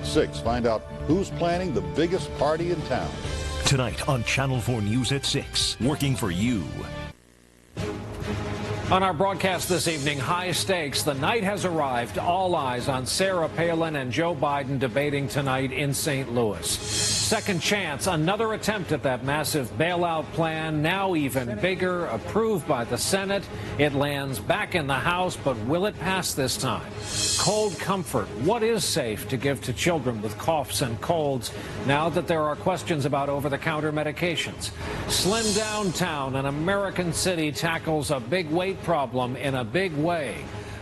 6. Find out who's planning the biggest party in town. Tonight on Channel 4 News at 6, working for you. On our broadcast this evening, high stakes. The night has arrived. All eyes on Sarah Palin and Joe Biden debating tonight in St. Louis. Second chance, another attempt at that massive bailout plan, now even bigger, approved by the Senate. It lands back in the House, but will it pass this time? Cold comfort. What is safe to give to children with coughs and colds now that there are questions about over-the-counter medications? Slim Downtown, an American city, tackles a big weight problem in a big way.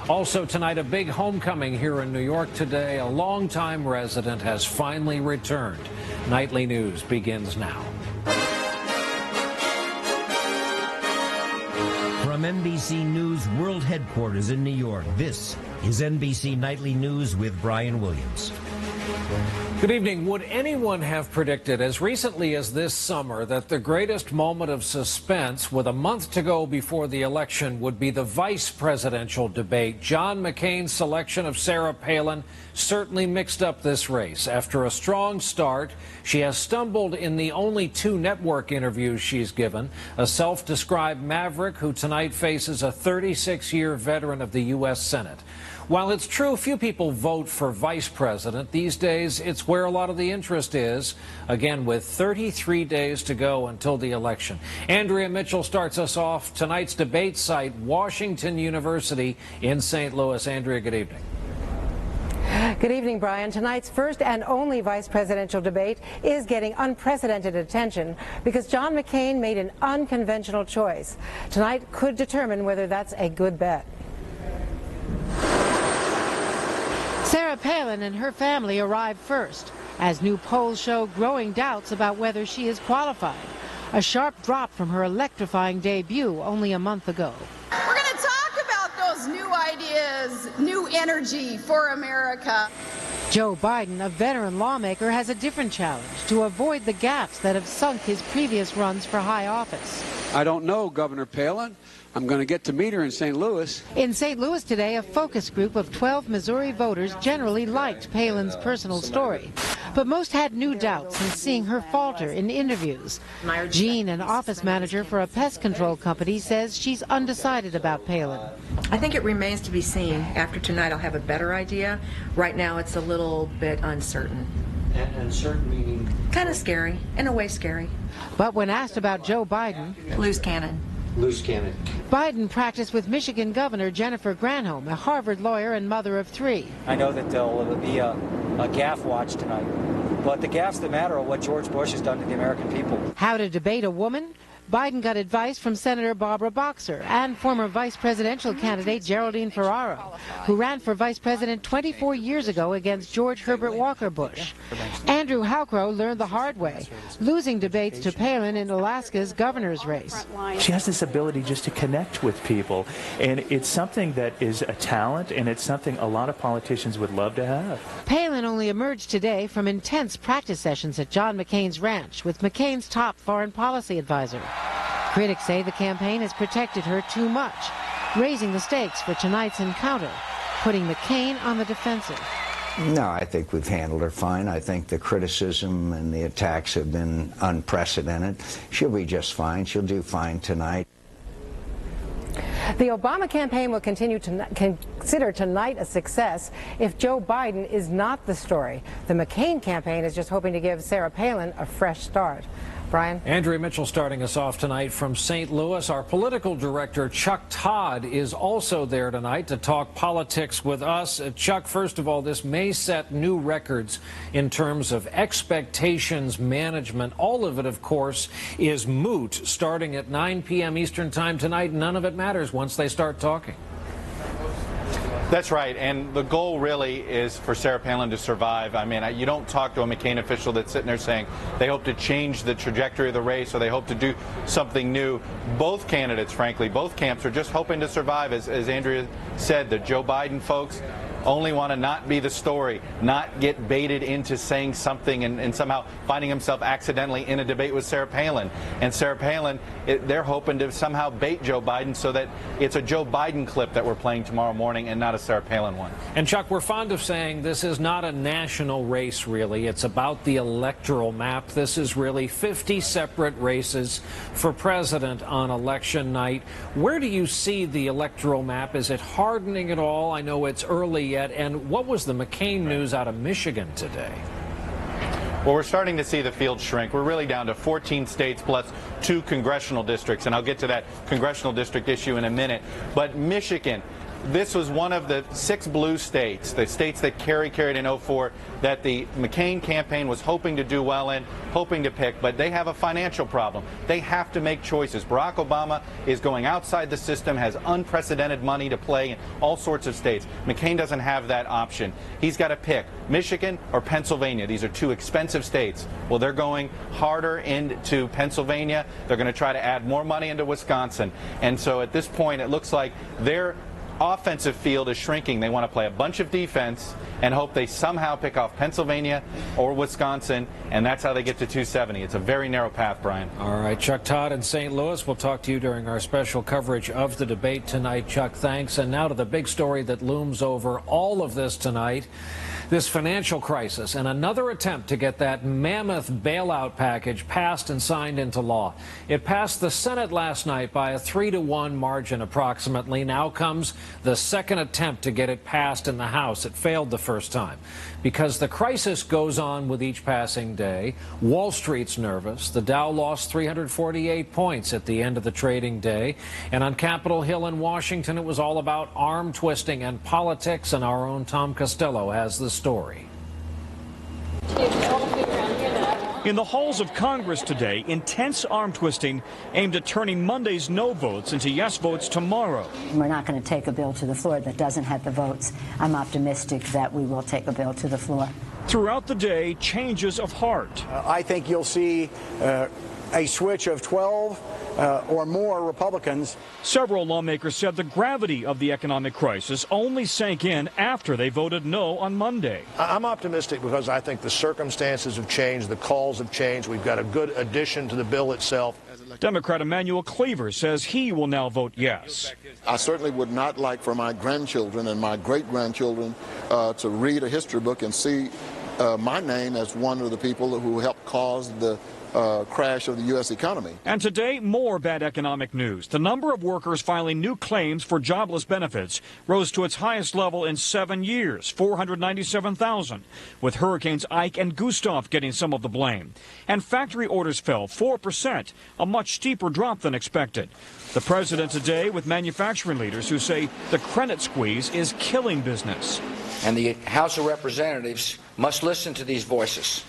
Also tonight, a big homecoming here in New York today. A longtime resident has finally returned. Nightly News begins now. From NBC News World Headquarters in New York, this is NBC Nightly News with Brian Williams. Good evening. Would anyone have predicted as recently as this summer that the greatest moment of suspense, with a month to go before the election, would be the vice presidential debate? John McCain's selection of Sarah Palin certainly mixed up this race. After a strong start, she has stumbled in the only 2 network interviews she's given. A self-described maverick who tonight faces a 36-year veteran of the U.S. Senate. While it's true few people vote for vice president, these days it's where a lot of the interest is, again with 33 days to go until the election. Andrea Mitchell starts us off. Tonight's debate site, Washington University in St. Louis. Andrea, good evening. Good evening, Brian. Tonight's first and only vice presidential debate is getting unprecedented attention because John McCain made an unconventional choice. Tonight could determine whether that's a good bet. Sarah Palin and her family arrived first, as new polls show growing doubts about whether she is qualified. A sharp drop from her electrifying debut only a month ago. We're going to talk about those new ideas, new energy for America. Joe Biden, a veteran lawmaker, has a different challenge: to avoid the gaps that have sunk his previous runs for high office. I don't know Governor Palin. I'm going to get to meet her in St. Louis. In St. Louis today, a focus group of 12 Missouri voters generally liked Palin's personal story. But most had new doubts in seeing her falter in interviews. Jean, an office manager for a pest control company, says she's undecided about Palin. I think it remains to be seen. After tonight, I'll have a better idea. Right now, it's a little bit uncertain. Uncertain meaning? Kind of scary. In a way, scary. But when asked about Joe Biden, loose cannon. Loose cannon. Biden practiced with Michigan Governor Jennifer Granholm, a Harvard lawyer and mother of 3. I know that there'll be a gaffe watch tonight, but the gaffes that matter are what George Bush has done to the American people. How to debate a woman? Biden got advice from Senator Barbara Boxer and former vice presidential candidate Geraldine Ferraro, who ran for vice president 24 years ago against George Herbert Walker Bush. Andrew Halcrow learned the hard way, losing debates to Palin in Alaska's governor's race. She has this ability just to connect with people, and it's something that is a talent, and it's something a lot of politicians would love to have. Palin only emerged today from intense practice sessions at John McCain's ranch with McCain's top foreign policy advisor. Critics say the campaign has protected her too much, raising the stakes for tonight's encounter, putting McCain on the defensive. No, I think we've handled her fine. I think the criticism and the attacks have been unprecedented. She'll be just fine. She'll do fine tonight. The Obama campaign will continue to consider tonight a success if Joe Biden is not the story. The McCain campaign is just hoping to give Sarah Palin a fresh start. Brian? Andrea Mitchell starting us off tonight from St. Louis. Our political director, Chuck Todd, is also there tonight to talk politics with us. Chuck, first of all, this may set new records in terms of expectations management. All of it, of course, is moot starting at 9 p.m. Eastern Time tonight. None of it matters once they start talking. That's right, and the goal really is for Sarah Palin to survive. I mean, you don't talk to a McCain official that's sitting there saying they hope to change the trajectory of the race or they hope to do something new. Both candidates, frankly, both camps are just hoping to survive. As Andrea said, the Joe Biden folks, only want to not be the story, not get baited into saying something and somehow finding himself accidentally in a debate with Sarah Palin. And Sarah Palin, they're hoping to somehow bait Joe Biden so that it's a Joe Biden clip that we're playing tomorrow morning and not a Sarah Palin one. And Chuck, we're fond of saying this is not a national race, really. It's about the electoral map. This is really 50 separate races for president on election night. Where do you see the electoral map? Is it hardening at all? I know it's early yet. And what was the McCain news out of Michigan today? Well, we're starting to see the field shrink. We're really down to 14 states plus 2 congressional districts, and I'll get to that congressional district issue in a minute. But Michigan, this was one of the 6 blue states, the states that Kerry carried in 2004, that the McCain campaign was hoping to do well in, hoping to pick, but they have a financial problem. They have to make choices. Barack Obama is going outside the system, has unprecedented money to play in all sorts of states. McCain doesn't have that option. He's got to pick Michigan or Pennsylvania. These are 2 expensive states. Well, they're going harder into Pennsylvania. They're going to try to add more money into Wisconsin. And so at this point, it looks like they're offensive field is shrinking. They want to play a bunch of defense and hope they somehow pick off Pennsylvania or Wisconsin, and that's how they get to 270. It's a very narrow path, Brian. All right, Chuck Todd in St. Louis. We'll talk to you during our special coverage of the debate tonight. Chuck, thanks. And now to the big story that looms over all of this tonight. This financial crisis and another attempt to get that mammoth bailout package passed and signed into law. It passed the Senate last night by a 3-to-1 margin approximately. Now comes the second attempt to get it passed in the House. It failed the first time because the crisis goes on with each passing day. Wall Street's nervous. The Dow lost 348 points at the end of the trading day. And on Capitol Hill in Washington, it was all about arm twisting and politics. And our own Tom Costello has the story. In the halls of Congress today, intense arm twisting aimed at turning Monday's no votes into yes votes tomorrow. We're not going to take a bill to the floor that doesn't have the votes. I'm optimistic that we will take a bill to the floor. Throughout the day, changes of heart. I think you'll see a switch of 12 or more Republicans. Several lawmakers said the gravity of the economic crisis only sank in after they voted no on Monday. I'm optimistic because I think the circumstances have changed, the calls have changed. We've got a good addition to the bill itself. Democrat Emanuel Cleaver says he will now vote yes. I certainly would not like for my grandchildren and my great-grandchildren to read a history book and see my name as one of the people who helped cause the crash of the U.S. economy. And today, more bad economic news. The number of workers filing new claims for jobless benefits rose to its highest level in 7 years, 497,000, with Hurricanes Ike and Gustav getting some of the blame. And factory orders fell 4%, a much steeper drop than expected. The president today with manufacturing leaders who say the credit squeeze is killing business. And the House of Representatives must listen to these voices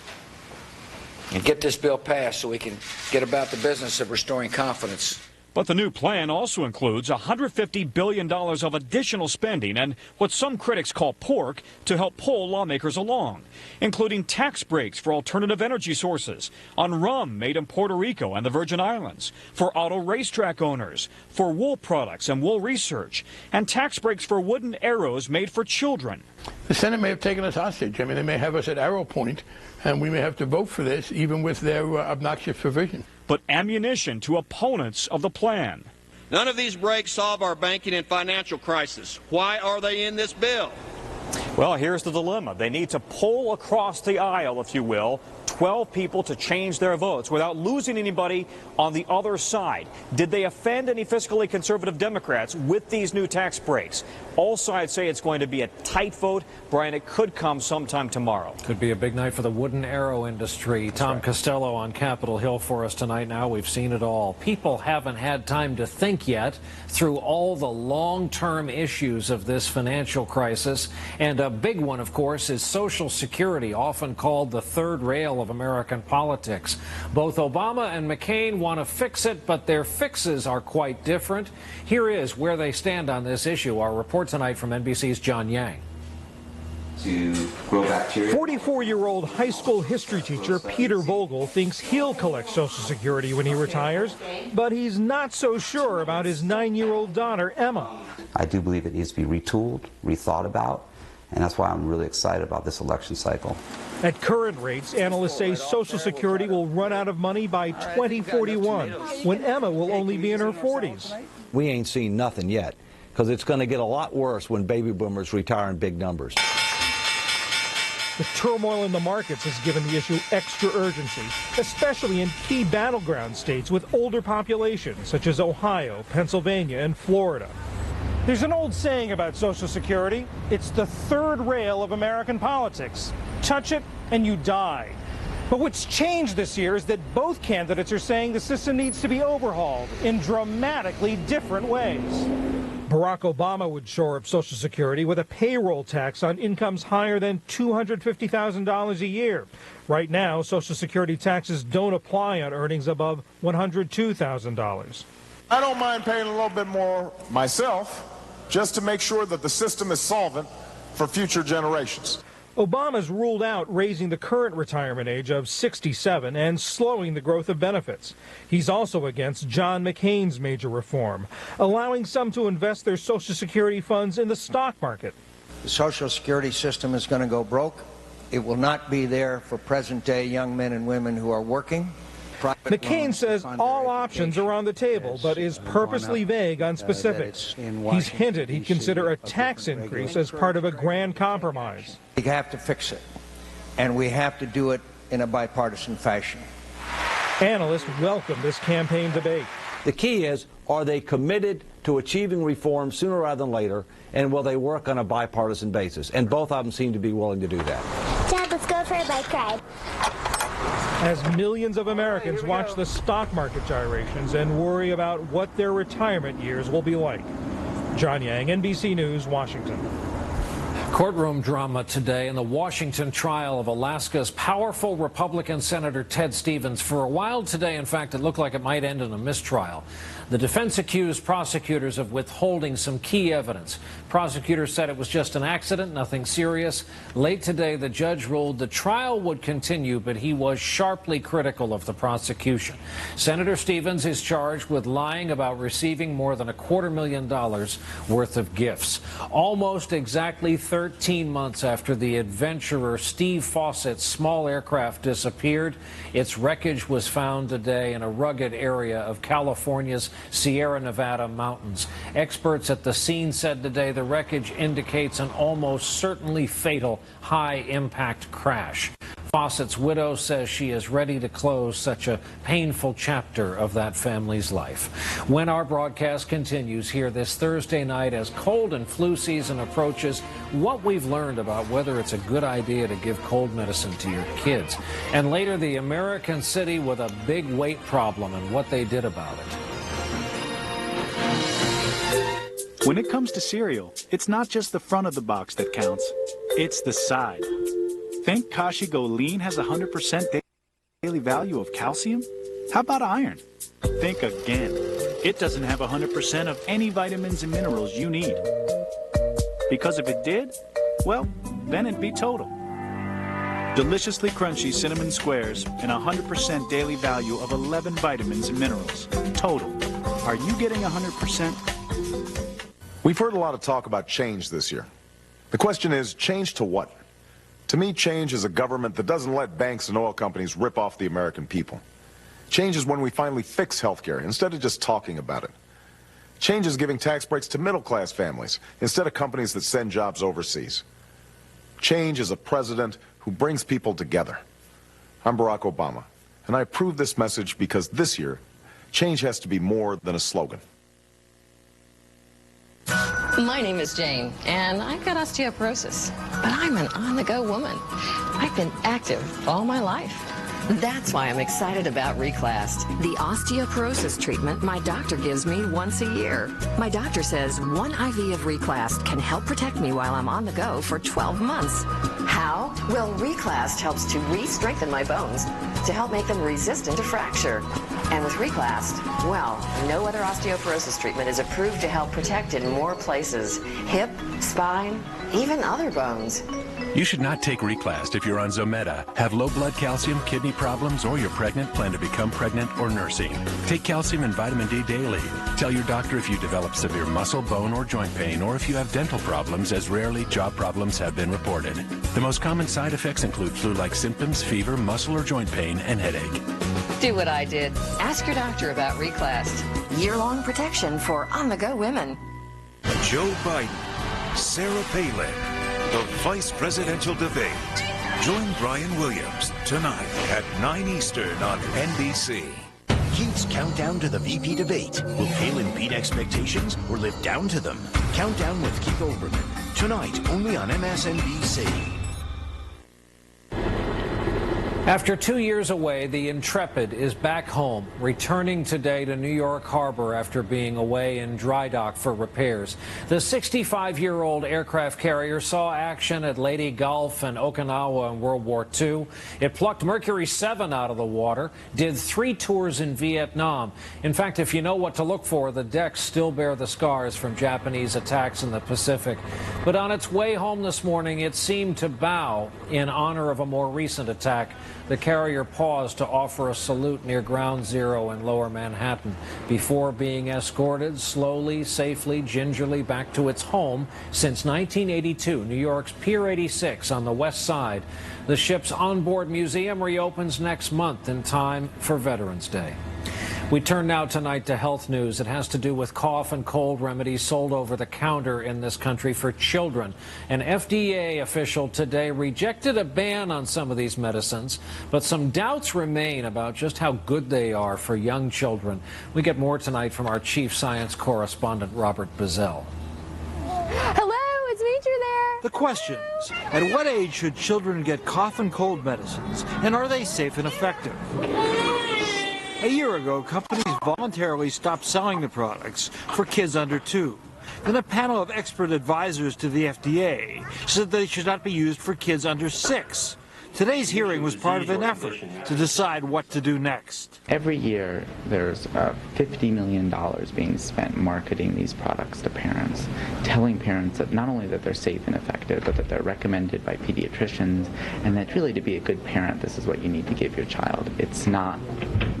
and get this bill passed so we can get about the business of restoring confidence. But the new plan also includes $150 billion of additional spending and what some critics call pork to help pull lawmakers along, including tax breaks for alternative energy sources, on rum made in Puerto Rico and the Virgin Islands, for auto racetrack owners, for wool products and wool research, and tax breaks for wooden arrows made for children. The Senate may have taken us hostage. I mean, they may have us at arrow point, and we may have to vote for this, even with their obnoxious provision. But ammunition to opponents of the plan. None of these breaks solve our banking and financial crisis. Why are they in this bill? Well, here's the dilemma. They need to pull across the aisle, if you will, 12 people to change their votes without losing anybody on the other side. Did they offend any fiscally conservative Democrats with these new tax breaks? All sides say it's going to be a tight vote. Brian, it could come sometime tomorrow. Could be a big night for the wooden arrow industry. Tom Costello on Capitol Hill for us tonight. Now we've seen it all. People haven't had time to think yet through all the long-term issues of this financial crisis. And a big one, of course, is Social Security, often called the third rail of American politics. Both Obama and McCain want to fix it, but their fixes are quite different. Here is where they stand on this issue. Our report tonight from NBC's John Yang. To grow bacteria. 44-year-old high school history teacher Peter Vogel thinks he'll collect Social Security when he retires, but he's not so sure about his 9-year-old daughter, Emma. I do believe it needs to be retooled, rethought about, And that's why I'm really excited about this election cycle. At current rates, analysts say Social Security will run out of money by 2041, when Emma will only be in her 40s. We ain't seen nothing yet, because it's going to get a lot worse when baby boomers retire in big numbers. The turmoil in the markets has given the issue extra urgency, especially in key battleground states with older populations, such as Ohio, Pennsylvania, and Florida. There's an old saying about Social Security. It's the third rail of American politics. Touch it and you die. But what's changed this year is that both candidates are saying the system needs to be overhauled in dramatically different ways. Barack Obama would shore up Social Security with a payroll tax on incomes higher than $250,000 a year. Right now, Social Security taxes don't apply on earnings above $102,000. I don't mind paying a little bit more myself, just to make sure that the system is solvent for future generations. Obama's ruled out raising the current retirement age of 67 and slowing the growth of benefits. He's also against John McCain's major reform, allowing some to invest their Social Security funds in the stock market. The Social Security system is going to go broke. It will not be there for present-day young men and women who are working. McCain says all options are on the table, but is purposely vague on specifics. He's hinted he'd consider a tax increase as part of a grand compromise. We have to fix it, and we have to do it in a bipartisan fashion. Analysts welcome this campaign debate. The key is, are they committed to achieving reform sooner rather than later, and will they work on a bipartisan basis? And both of them seem to be willing to do that. Dad, let's go for a bike ride. As millions of Americans watch the stock market gyrations and worry about what their retirement years will be like. John Yang, NBC News, Washington. Courtroom drama today in the Washington trial of Alaska's powerful Republican Senator Ted Stevens. For a while today, in fact, it looked like it might end in a mistrial. The defense accused prosecutors of withholding some key evidence. Prosecutors said it was just an accident, nothing serious. Late today, the judge ruled the trial would continue, but he was sharply critical of the prosecution. Senator Stevens is charged with lying about receiving more than $250,000 worth of gifts. Almost exactly 13 months after the adventurer Steve Fawcett's small aircraft disappeared, its wreckage was found today in a rugged area of California's Sierra Nevada mountains. Experts at the scene said today the wreckage indicates an almost certainly fatal high-impact crash. Fawcett's widow says she is ready to close such a painful chapter of that family's life. When our broadcast continues here this Thursday night as cold and flu season approaches, what we've learned about whether it's a good idea to give cold medicine to your kids. And later, the American city with a big weight problem and what they did about it. When it comes to cereal, it's not just the front of the box that counts, it's the side. Think Kashi Go Lean has 100% daily value of calcium? How about iron? Think again. It doesn't have 100% of any vitamins and minerals you need. Because if it did, well, then it'd be total. Deliciously crunchy cinnamon squares and 100% daily value of 11 vitamins and minerals. Total. Are you getting 100%? We've heard a lot of talk about change this year. The question is, change to what? To me, change is a government that doesn't let banks and oil companies rip off the American people. Change is when we finally fix healthcare instead of just talking about it. Change is giving tax breaks to middle-class families instead of companies that send jobs overseas. Change is a president who brings people together. I'm Barack Obama, and I approve this message because this year, change has to be more than a slogan. My name is Jane, and I've got osteoporosis, but I'm an on-the-go woman. I've been active all my life. That's why I'm excited about Reclast, the osteoporosis treatment my doctor gives me once a year. My doctor says one IV of Reclast can help protect me while I'm on the go for 12 months. How? Well, Reclast helps to re-strengthen my bones to help make them resistant to fracture. And with Reclast, well, no other osteoporosis treatment is approved to help protect in more places. Hip, spine, even other bones. You should not take Reclast if you're on Zometa, have low blood calcium, kidney problems, or you're pregnant, plan to become pregnant, or nursing. Take calcium and vitamin D daily. Tell your doctor if you develop severe muscle, bone, or joint pain, or if you have dental problems, as rarely jaw problems have been reported. The most common side effects include flu-like symptoms, fever, muscle or joint pain, and headache. Do what I did. Ask your doctor about Reclast. Year-long protection for on-the-go women. Joe Biden, Sarah Palin, the vice presidential debate. Join Brian Williams tonight at 9 Eastern on NBC. Heat's countdown to the VP debate. Will Palin beat expectations or live down to them? Countdown with Keith Olbermann. Tonight, only on MSNBC. After 2 years away, the Intrepid is back home, returning today to New York Harbor after being away in dry dock for repairs. The 65-year-old aircraft carrier saw action at Leyte Gulf and Okinawa in World War II. It plucked Mercury 7 out of the water, did 3 tours in Vietnam. In fact, if you know what to look for, the decks still bear the scars from Japanese attacks in the Pacific. But on its way home this morning, it seemed to bow in honor of a more recent attack. The carrier paused to offer a salute near Ground Zero in Lower Manhattan before being escorted slowly, safely, gingerly back to its home since 1982, New York's Pier 86 on the west side. The ship's onboard museum reopens next month in time for Veterans Day. We turn now tonight to health news. It has to do with cough and cold remedies sold over the counter in this country for children. An FDA official today rejected a ban on some of these medicines, but some doubts remain about just how good they are for young children. We get more tonight from our chief science correspondent, Robert Bazell. Hello, it's Major there. The questions: at what age should children get cough and cold medicines, and are they safe and effective? A year ago, companies voluntarily stopped selling the products for kids under 2. Then a panel of expert advisors to the FDA said they should not be used for kids under 6. Today's hearing was part of an effort to decide what to do next. Every year, there's $50 million being spent marketing these products to parents, telling parents that not only that they're safe and effective, but that they're recommended by pediatricians, and that really to be a good parent, this is what you need to give your child. It's not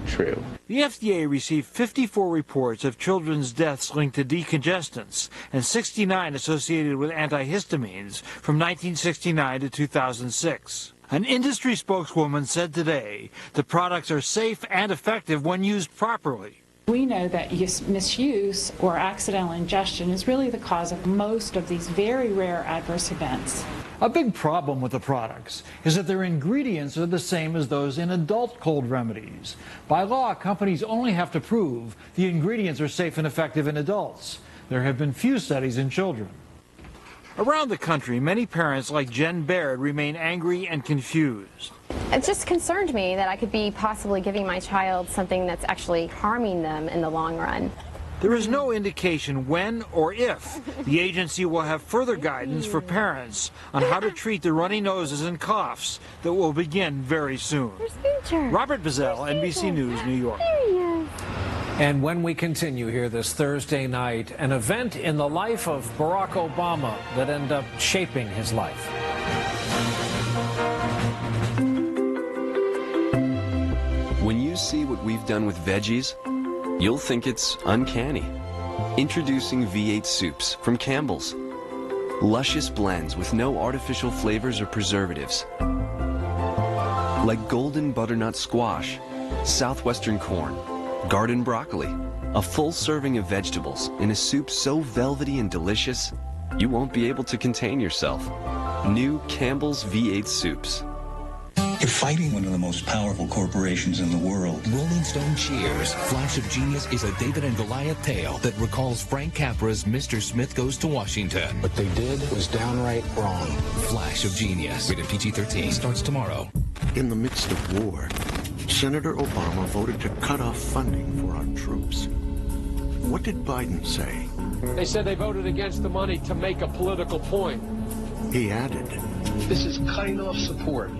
true. The FDA received 54 reports of children's deaths linked to decongestants and 69 associated with antihistamines from 1969 to 2006. An industry spokeswoman said today the products are safe and effective when used properly. We know that misuse or accidental ingestion is really the cause of most of these very rare adverse events. A big problem with the products is that their ingredients are the same as those in adult cold remedies. By law, companies only have to prove the ingredients are safe and effective in adults. There have been few studies in children. Around the country, many parents like Jen Baird remain angry and confused. It just concerned me that I could be possibly giving my child something that's actually harming them in the long run. There is no indication when or if the agency will have further guidance for parents on how to treat the runny noses and coughs that will begin very soon. Robert Bazell, NBC News, New York. And when we continue here this Thursday night, an event in the life of Barack Obama that ended up shaping his life. When you see what we've done with veggies, you'll think it's uncanny. Introducing V8 soups from Campbell's. Luscious blends with no artificial flavors or preservatives. Like golden butternut squash, southwestern corn, garden broccoli, a full serving of vegetables in a soup so velvety and delicious, you won't be able to contain yourself. New Campbell's V8 soups. You're fighting one of the most powerful corporations in the world. Rolling Stone cheers. Flash of Genius is a David and Goliath tale that recalls Frank Capra's Mr. Smith Goes to Washington. What they did was downright wrong. Flash of Genius. Rated PG-13. Starts tomorrow. In the midst of war, Senator Obama voted to cut off funding for our troops. What did Biden say? They said they voted against the money to make a political point. He added, "This is cutting off support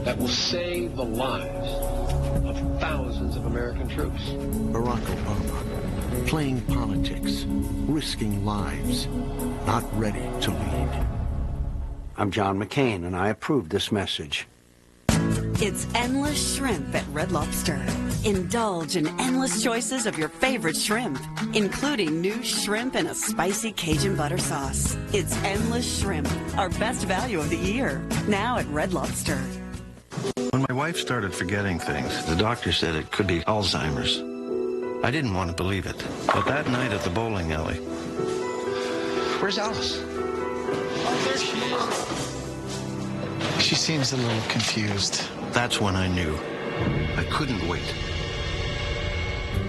that will save the lives of thousands of American troops." Barack Obama, playing politics, risking lives, not ready to lead. I'm John McCain, and I approve this message. It's endless shrimp at Red Lobster. Indulge in endless choices of your favorite shrimp, including new shrimp in a spicy Cajun butter sauce. It's endless shrimp, our best value of the year, now at Red Lobster. When my wife started forgetting things, the doctor said it could be Alzheimer's. I didn't want to believe it, but that night at the bowling alley... Where's Alice? Oh, there she is. She seems a little confused. That's when I knew. I couldn't wait.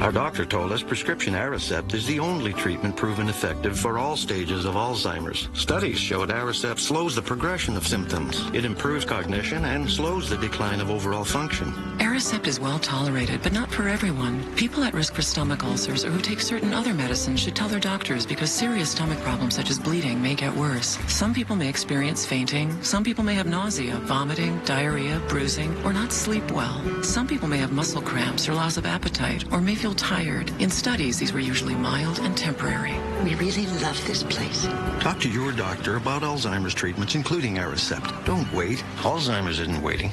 Our doctor told us prescription Aricept is the only treatment proven effective for all stages of Alzheimer's. Studies showed Aricept slows the progression of symptoms. It improves cognition and slows the decline of overall function. Aricept is well tolerated, but not for everyone. People at risk for stomach ulcers or who take certain other medicines should tell their doctors because serious stomach problems such as bleeding may get worse. Some people may experience fainting. Some people may have nausea, vomiting, diarrhea, bruising, or not sleep well. Some people may have muscle cramps or loss of appetite or may feel tired. In studies, these were usually mild and temporary. We really love this place. Talk to your doctor about Alzheimer's treatments, including Aricept. Don't wait. Alzheimer's isn't waiting.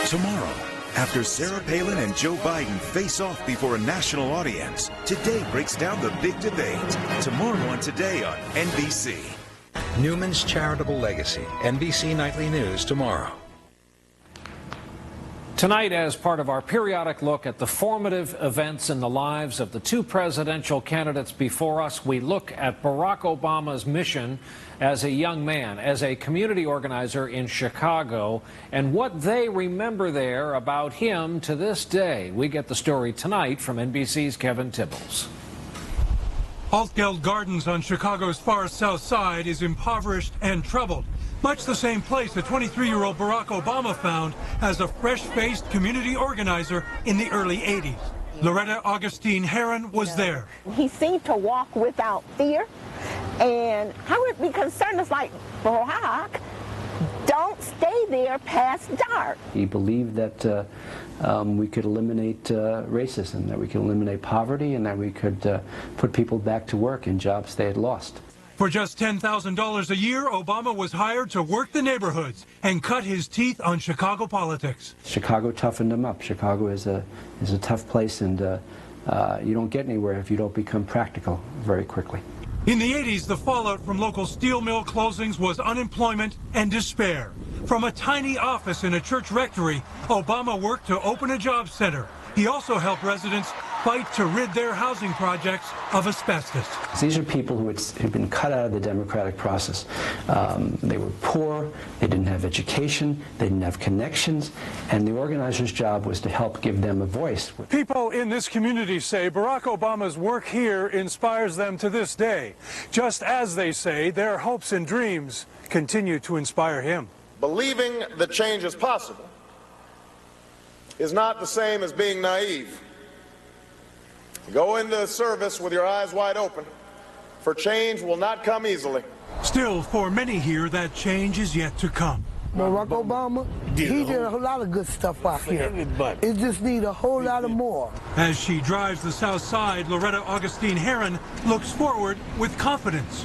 Tomorrow, after Sarah Palin and Joe Biden face off before a national audience, Today breaks down the big debate. Tomorrow on Today on NBC. Newman's charitable legacy. NBC Nightly News tomorrow. Tonight, as part of our periodic look at the formative events in the lives of the two presidential candidates before us, we look at Barack Obama's mission as a young man, as a community organizer in Chicago, and what they remember there about him to this day. We get the story tonight from NBC's Kevin Tibbles. Altgeld Gardens on Chicago's far south side is impoverished and troubled. Much the same place the 23-year-old Barack Obama found as a fresh-faced community organizer in the early 80s. Loretta Augustine Heron was there. He seemed to walk without fear, and I would be concerned. It's like, Barack, don't stay there past dark. He believed that we could eliminate racism, that we could eliminate poverty, and that we could put people back to work in jobs they had lost. For just $10,000 a year, Obama was hired to work the neighborhoods and cut his teeth on Chicago politics. Chicago toughened him up. Chicago is a tough place, and you don't get anywhere if you don't become practical very quickly. In the 80s, the fallout from local steel mill closings was unemployment and despair. From a tiny office in a church rectory, Obama worked to open a job center. He also helped residents fight to rid their housing projects of asbestos. These are people who had been cut out of the democratic process. They were poor, they didn't have education, they didn't have connections, and the organizer's job was to help give them a voice. People in this community say Barack Obama's work here inspires them to this day, just as they say their hopes and dreams continue to inspire him. Believing that change is possible is not the same as being naive. Go into service with your eyes wide open, for change will not come easily. Still, for many here, that change is yet to come. Barack Obama, he did a whole lot of good stuff out here. It just needs a whole lot of more. As she drives the south side, Loretta Augustine Heron looks forward with confidence.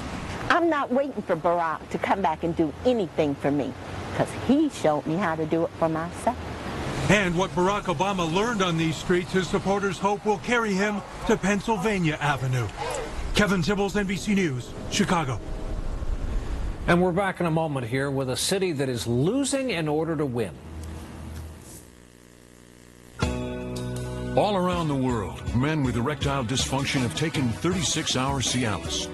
I'm not waiting for Barack to come back and do anything for me, because he showed me how to do it for myself. And what Barack Obama learned on these streets, his supporters hope will carry him to Pennsylvania Avenue. Kevin Tibbles, NBC News, Chicago. And we're back in a moment here with a city that is losing in order to win. All around the world, men with erectile dysfunction have taken 36-hour Cialis.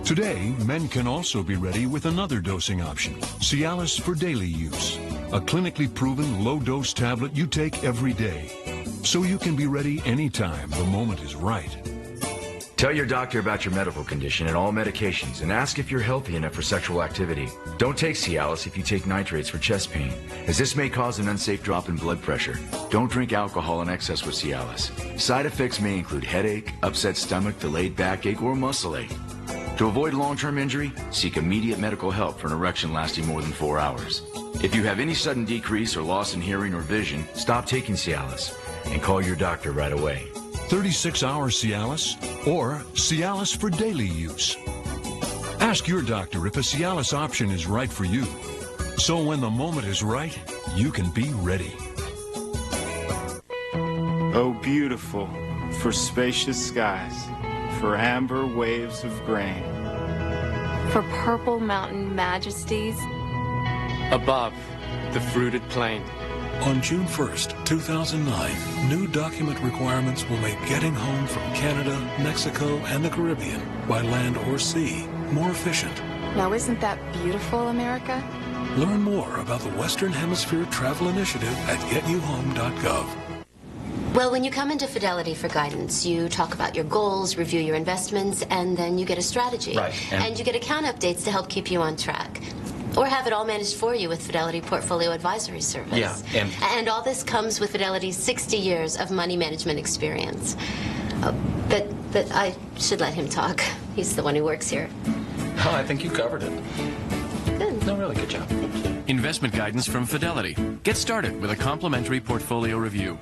Today, men can also be ready with another dosing option, Cialis for daily use, a clinically proven low-dose tablet you take every day, so you can be ready anytime the moment is right. Tell your doctor about your medical condition and all medications, and ask if you're healthy enough for sexual activity. Don't take Cialis if you take nitrates for chest pain, as this may cause an unsafe drop in blood pressure. Don't drink alcohol in excess with Cialis. Side effects may include headache, upset stomach, delayed backache, or muscle ache. To avoid long-term injury, seek immediate medical help for an erection lasting more than 4 hours. If you have any sudden decrease or loss in hearing or vision, stop taking Cialis and call your doctor right away. 36-hour Cialis or Cialis for daily use. Ask your doctor if a Cialis option is right for you. So when the moment is right, you can be ready. Oh, beautiful, for spacious skies, for amber waves of grain, for purple mountain majesties, above the fruited plain. On June 1st, 2009, new document requirements will make getting home from Canada, Mexico, and the Caribbean, by land or sea, more efficient. Now isn't that beautiful, America? Learn more about the Western Hemisphere Travel Initiative at getyouhome.gov. Well, when you come into Fidelity for guidance, you talk about your goals, review your investments, and then you get a strategy. Right. And you get account updates to help keep you on track. Or have it all managed for you with Fidelity Portfolio Advisory Service. Yeah, and all this comes with Fidelity's 60 years of money management experience. But I should let him talk. He's the one who works here. Oh, I think you covered it. Good. No, really good job. Thank you. Investment guidance from Fidelity. Get started with a complimentary portfolio review.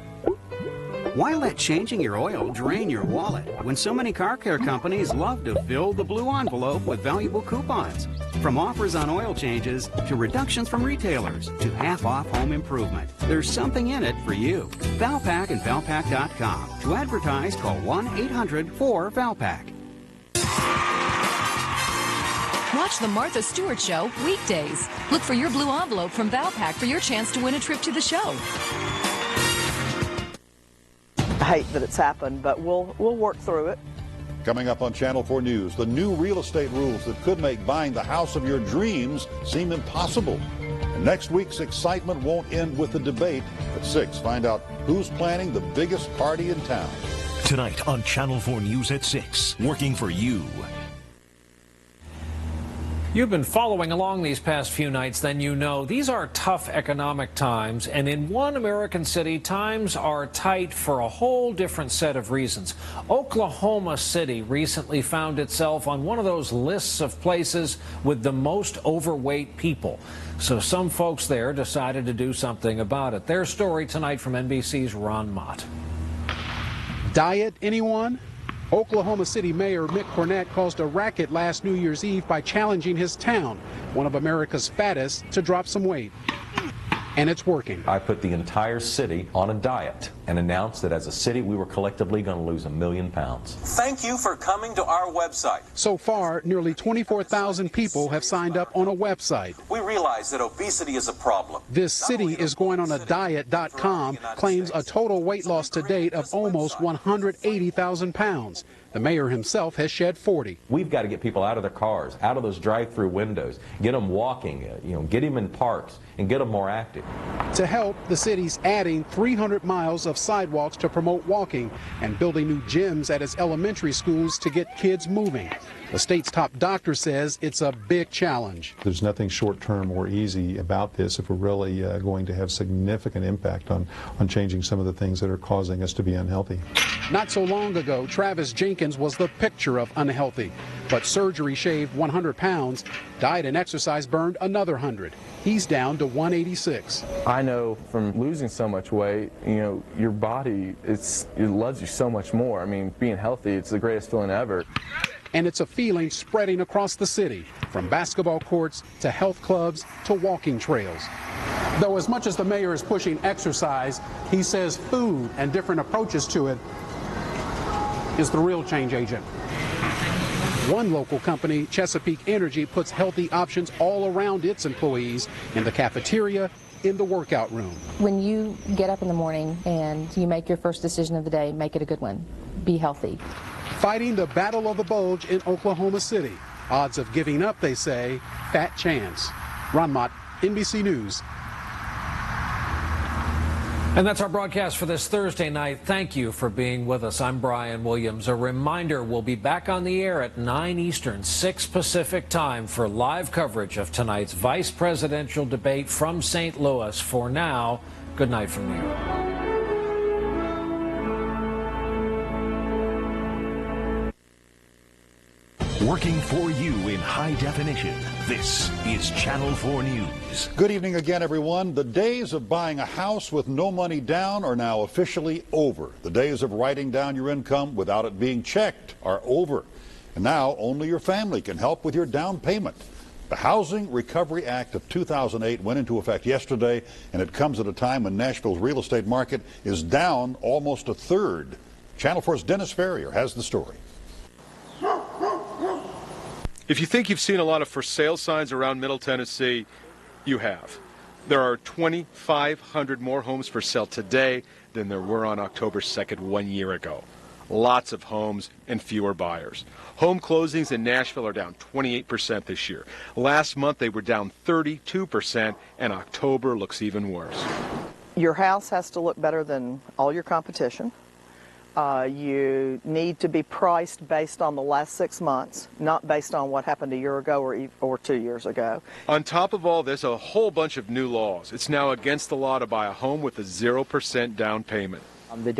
Why let changing your oil drain your wallet when so many car care companies love to fill the blue envelope with valuable coupons? From offers on oil changes to reductions from retailers to half-off home improvement, there's something in it for you. Valpak and Valpak.com. To advertise, call 1-800-4-VALPAK. Watch The Martha Stewart Show weekdays. Look for your blue envelope from Valpak for your chance to win a trip to the show. I hate that it's happened, but we'll work through it. Coming up on Channel 4 News, the new real estate rules that could make buying the house of your dreams seem impossible. And next week's excitement won't end with the debate. At 6, find out who's planning the biggest party in town. Tonight on Channel 4 News at 6, working for you. You've been following along these past few nights, then you know these are tough economic times, and in one American city, times are tight for a whole different set of reasons. Oklahoma City recently found itself on one of those lists of places with the most overweight people. So some folks there decided to do something about it. Their story tonight from NBC's Ron Mott. Diet, anyone? Oklahoma City Mayor Mick Cornett caused a racket last New Year's Eve by challenging his town, one of America's fattest, to drop some weight. And it's working. I put the entire city on a diet and announced that as a city we were collectively going to lose 1 million pounds. Thank you for coming to our website. So far, nearly 24,000 people have signed up on a website. We realize that obesity is a problem. This city is going on a diet.com, claims a total weight loss to date of almost 180,000 pounds. The mayor himself has shed 40. We've got to get people out of their cars, out of those drive-through windows, get them walking, get them in parks, and get them more active. To help, the city's adding 300 miles of sidewalks to promote walking and building new gyms at its elementary schools to get kids moving. The state's top doctor says it's a big challenge. There's nothing short-term or easy about this if we're really going to have significant impact on changing some of the things that are causing us to be unhealthy. Not so long ago, Travis Jenkins was the picture of unhealthy, but surgery shaved 100 pounds, diet and exercise burned another 100. He's down to 186. I know from losing so much weight, your body, it loves you so much more. I mean, being healthy, it's the greatest feeling ever. And it's a feeling spreading across the city, from basketball courts to health clubs to walking trails. Though as much as the mayor is pushing exercise, he says food and different approaches to it is the real change agent. One local company, Chesapeake Energy, puts healthy options all around its employees in the cafeteria, in the workout room. When you get up in the morning and you make your first decision of the day, make it a good one. Be healthy. Fighting the battle of the bulge in Oklahoma City. Odds of giving up, they say, fat chance. Ron Mott, NBC News. And that's our broadcast for this Thursday night. Thank you for being with us. I'm Brian Williams. A reminder, we'll be back on the air at 9 Eastern, 6 Pacific time for live coverage of tonight's vice presidential debate from St. Louis. For now, good night from New York. Working for you in high definition, this is Channel 4 News. Good evening again, everyone. The days of buying a house with no money down are now officially over. The days of writing down your income without it being checked are over. And now only your family can help with your down payment. The Housing Recovery Act of 2008 went into effect yesterday, and it comes at a time when Nashville's real estate market is down almost a third. Channel 4's Dennis Ferrier has the story. If you think you've seen a lot of for sale signs around Middle Tennessee, you have. There are 2,500 more homes for sale today than there were on October 2nd 1 year ago. Lots of homes and fewer buyers. Home closings in Nashville are down 28% this year. Last month they were down 32%, and October looks even worse. Your house has to look better than all your competition. You need to be priced based on the last 6 months, not based on what happened a year ago or 2 years ago. On top of all this, a whole bunch of new laws. It's now against the law to buy a home with a 0% down payment. The